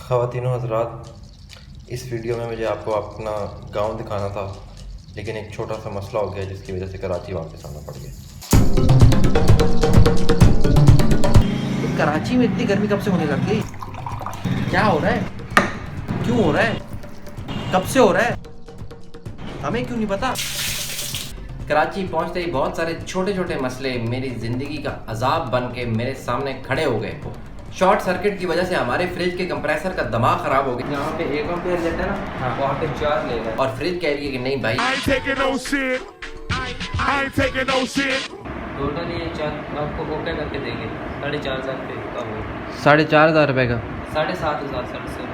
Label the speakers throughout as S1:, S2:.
S1: ख़वातीनो हज़रात, इस वीडियो में मुझे आपको अपना गांव दिखाना था, लेकिन एक छोटा सा मसला हो गया जिसकी वजह से कराची वापस आना पड़ गया।
S2: कराची में इतनी गर्मी कब से होने लग गई? क्या हो रहा है? क्यों हो रहा है? कब से हो रहा है? हमें क्यों नहीं पता? कराची पहुंचते ही बहुत सारे छोटे छोटे मसले मेरी ज़िंदगी का अजाब बन के मेरे सामने खड़े हो गए। शॉर्ट सर्किट की वजह से हमारे फ्रिज के कंप्रेसर का दिमाग ख़राब हो गया। यहाँ पे 1 एम्पीयर लेता है ना, हाँ, वहाँ पे 4 ले रहा है और फ्रिज कह रही है कि नहीं भाई
S3: टोटल ये 4 आपको वो क्या करके देंगे 4,500 रुपये का वो
S2: 4,500 रुपये का
S3: 7,500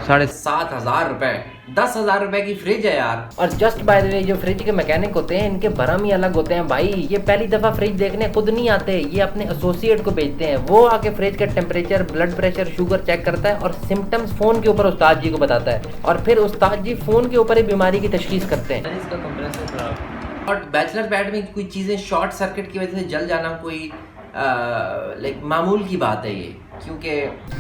S2: 7,500 रुपये 10,000 रुपए की फ्रिज है यार। और जस्ट बाय द वे जो फ्रिज के मैकेनिक होते हैं इनके भरम ही अलग होते हैं भाई। ये पहली दफा फ्रिज देखने खुद नहीं आते, ये अपने एसोसिएट को भेजते हैं। वो आके फ्रिज का temperature, blood pressure, sugar check करता है और सिम्टम्स फोन के ऊपर उस्ताद जी को बताता है और फिर उस्ताद जी फोन के ऊपर ही बीमारी की तशखीस करते हैं।
S3: इसका कंप्रेसर खराब।
S2: और बैचलर पैड में कोई चीज़ें शॉर्ट सर्किट की वजह से जल जाना कोई लाइक मामूल की बात है ये, क्योंकि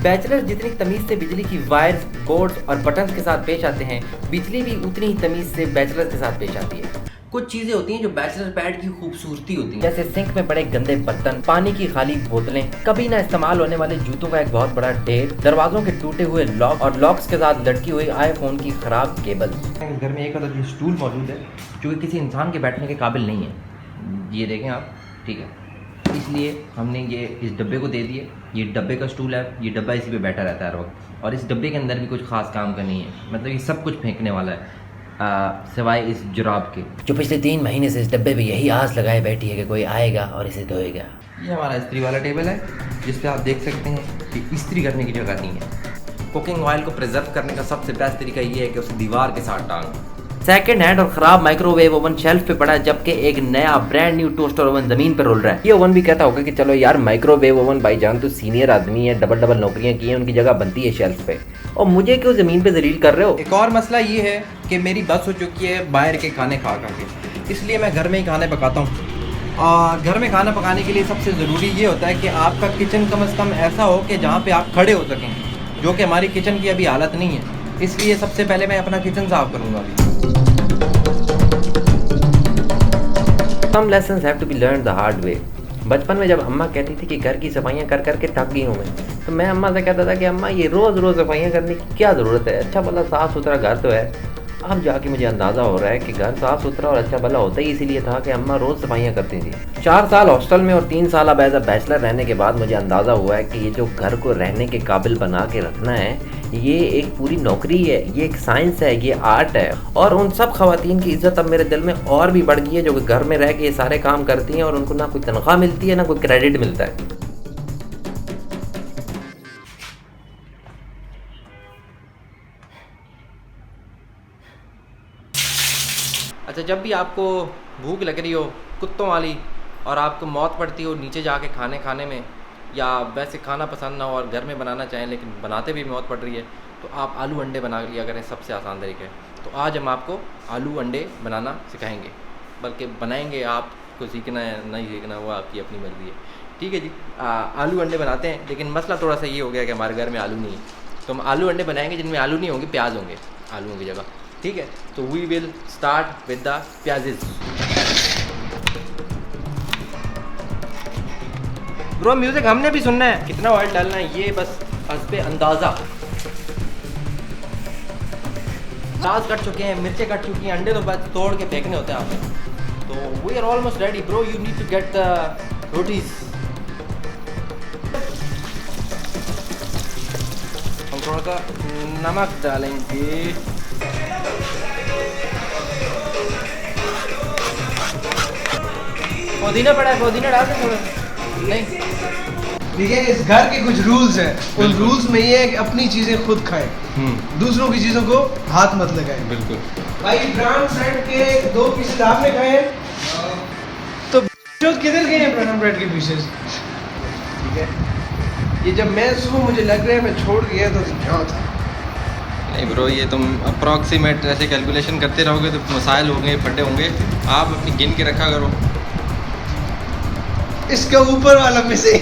S2: बैचलर्स जितनी तमीज़ से बिजली की वायर्स, बोर्ड्स और बटन्स के साथ पेश आते हैं, बिजली भी उतनी ही तमीज़ से बैचलर्स के साथ पेश आती है। कुछ चीज़ें होती हैं जो बैचलर पैड की खूबसूरती होती हैं, जैसे सिंक में पड़े गंदे बर्तन, पानी की खाली बोतलें, कभी ना इस्तेमाल होने वाले जूतों का एक बहुत बड़ा ढेर, दरवाजों के टूटे हुए लॉक और लॉक्स के साथ लटकी हुई आईफोन की खराब केबल। घर में एक अलग स्टूल मौजूद है जो कि किसी इंसान के बैठने के काबिल नहीं है। ये देखें आप, ठीक है, इसलिए हमने ये इस डब्बे को दे दिए। ये डब्बे का स्टूल है, ये डब्बा इसी पे बैठा रहता है हर वक्त, और इस डब्बे के अंदर भी कुछ खास काम का नहीं है, मतलब ये सब कुछ फेंकने वाला है सिवाय इस जुराब के, जो पिछले 3 महीने से इस डब्बे पे यही आस लगाए बैठी है कि कोई आएगा और इसे धोएगा। ये हमारा इस्त्री वाला टेबल है जिस पे आप देख सकते हैं कि इस्त्री करने की जगह नहीं है। कुकिंग ऑयल को प्रिजर्व करने का सबसे बेस्ट तरीका ये है कि उसे दीवार के साथ टांग। सेकंड हैंड और खराब माइक्रोवेव ओवन शेल्फ पे पड़ा है, जबकि एक नया ब्रांड न्यू टोस्टर ओवन जमीन पर रोल रहा है। ये ओवन भी कहता होगा कि चलो यार माइक्रोवेव ओवन भाईजान तो सीनियर आदमी है, डबल नौकरियां की हैं, उनकी जगह बनती है शेल्फ पे, और मुझे क्यों जमीन पे जलील कर रहे हो। एक और मसला ये है कि मेरी बस हो चुकी है बाहर के खाने खा के, इसलिए मैं घर में ही खाने पकाता हूँ। और घर में खाना पकाने के लिए सबसे ज़रूरी ये होता है कि आपका किचन कम से कम ऐसा हो कि जहाँ पे आप खड़े हो सकें, जो कि हमारी किचन की अभी हालत नहीं है। इसलिए सबसे पहले मैं अपना किचन साफ करूँगा अभी। Some lessons have to be learned the hard way। बचपन में जब अम्मा कहती थी कि घर की सफाइयाँ कर करके थक गई हूँ मैं, तो मैं अम्मा से कहता था कि अम्मा ये रोज़ सफाइयाँ करने की क्या ज़रूरत है, अच्छा भला साफ़ सुथरा घर तो है। अब जाके मुझे अंदाज़ा हो रहा है कि घर साफ़ सुथरा और अच्छा भला होता ही इसीलिए था कि अम्मा रोज़ सफाइयाँ करती थी। 4 साल हॉस्टल में और 3 साल अब एज अ बैचलर रहने के बाद मुझे अंदाज़ा हुआ है कि ये जो घर को रहने के काबिल बना के रखना है, ये एक पूरी नौकरी है, ये एक साइंस है, ये आर्ट है। और उन सब खवातीन की इज्जत अब मेरे दिल में और भी बढ़ गई है जो कि घर में रह के ये सारे काम करती हैं और उनको ना कोई तनख्वाह मिलती है ना कोई क्रेडिट मिलता है। अच्छा, जब भी आपको भूख लग रही हो कुत्तों वाली और आपको मौत पड़ती हो नीचे जाके खाने में, या वैसे खाना पसंद ना हो और घर में बनाना चाहें लेकिन बनाते भी मौत पड़ रही है, तो आप आलू अंडे बना लिया करें, सबसे आसान तरीका है। तो आज हम आपको आलू अंडे बनाना सिखाएंगे, बल्कि बनाएंगे, आपको सीखना है नहीं सीखना वो आपकी अपनी मर्ज़ी है, ठीक है जी। आलू अंडे बनाते हैं, लेकिन मसला थोड़ा सा ये हो गया कि हमारे घर में आलू नहीं है, तो हम आलू अंडे बनाएंगे जिनमें आलू नहीं होंगे, प्याज होंगे आलूओं की जगह, ठीक है। तो we will start with the प्याजेस। ब्रो म्यूजिक हमने भी सुनना है, कितना ऑयल डालना है ये बस हस्बे अंदाज़ा। प्याज कट चुके हैं, मिर्चें कट चुकी हैं, अंडे तो बस तोड़ के फेंकने होते हैं आप। तो we are almost ready bro, you need to get the rotis. हम थोड़ा सा नमक डालेंगे, पुदीना पड़ा है, पुदीना डाल दें थोड़ा, नहीं
S4: ठीक है। इस घर के कुछ रूल्स हैं, उन रूल्स में ये है कि अपनी चीजें खुद खाएं, दूसरों की चीजों को हाथ मत लगाएं।
S1: बिल्कुल
S4: भाई ब्राउन ब्रेड के 2 पीसेस आपने खाए हैं, तो किधर गए हैं ब्राउन ब्रेड के पीसेस, ठीक है। ये जब मैं सुबह मुझे लग रहा है मैं छोड़ गया तो क्या था।
S1: नहीं ब्रो, ये तुम अप्रॉक्सीमेट ऐसे कैलकुलेशन करते रहोगे तो मसाइल होंगे, फटे होंगे। आप अपनी गिन के रखा करो।
S4: इसका ऊपर वाला में से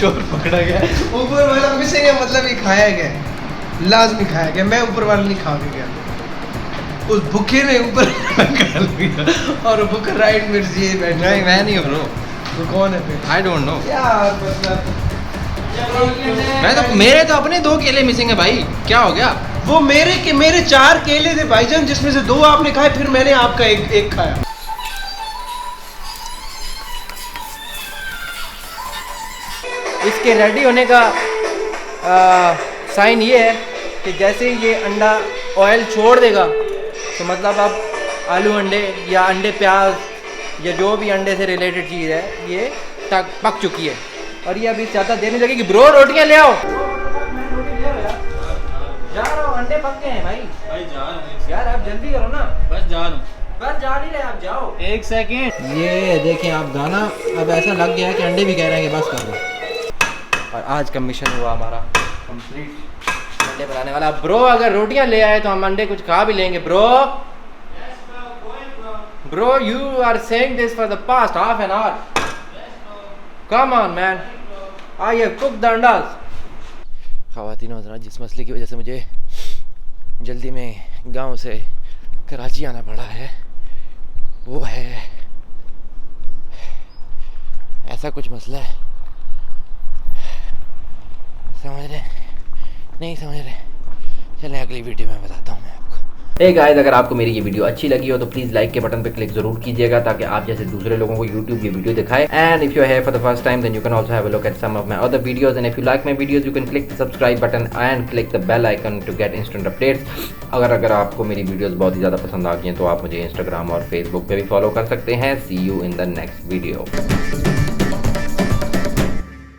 S4: चोर पकड़ा गया। ऊपर वाला मिसिंग है, मतलब ये खाया गया, लाजमी खाया गया। मैं ऊपर वाला नहीं खा के गया, उस भूखे ने ऊपर कर लिया और भूखा राइट में ये बैठा।
S5: नहीं मैं नहीं हूँ ब्रो,
S4: तो कौन है फिर?
S5: आई डोंट नो
S4: यार मतलब
S5: मैं तो, मेरे तो अपने 2 केले मिसिंग है भाई, क्या हो गया?
S4: वो मेरे 4 केले थे भाईजान, जिसमें से 2 आपने खाए, फिर मैंने आपका एक खाया।
S2: इसके रेडी होने का साइन ये है कि जैसे ही ये अंडा ऑयल छोड़ देगा तो मतलब अब आलू अंडे या अंडे प्याज या जो भी अंडे से रिलेटेड चीज़ है ये पक चुकी है और ये अभी ज़्यादा देर नहीं लगेगी। ब्रो रोटियां ले आओ। जा रहा हूँ, अंडे पक गए हैं भाई जा रहे हैं यार, आप जल्दी करो ना।
S3: बस जा रहा हूँ,
S2: बस जा नहीं रहे, आप जाओ।
S3: 1 सेकेंड।
S2: ये देखें आप, गाना अब ऐसा लग गया है कि अंडे भी कह रहे हैं कि बस कर दो। और आज का मिशन हुआ हमारा कंप्लीट, अंडे बनाने वाला। ब्रो अगर रोटियां ले आए तो हम अंडे कुछ खा भी लेंगे। Bro you are saying this for the past half an hour. Come on man, I have cooked the अंडास। ख़वातीन और हज़रात, जिस मसले की वजह से मुझे जल्दी में गांव से कराची आना पड़ा है वो है, ऐसा कुछ मसला है, समझ रहे नहीं समझ रहे? चलें अगली वीडियो में बताता हूँ मैं आपको। हे गाइस, अगर आपको मेरी ये वीडियो अच्छी लगी हो तो प्लीज़ लाइक के बटन पे क्लिक जरूर कीजिएगा ताकि आप जैसे दूसरे लोगों को यूट्यूब ये वीडियो दिखाए। And if you are here for the first time then you can also have a look at some of my other videos and if you like my videos you can click the subscribe button and click the bell icon to get instant updates. अगर आपको मेरी videos बहुत ही ज़्यादा पसंद आ गई हैं तो आप मुझे इंस्टाग्राम और फेसबुक पे भी फॉलो कर सकते हैं। See you in the next video.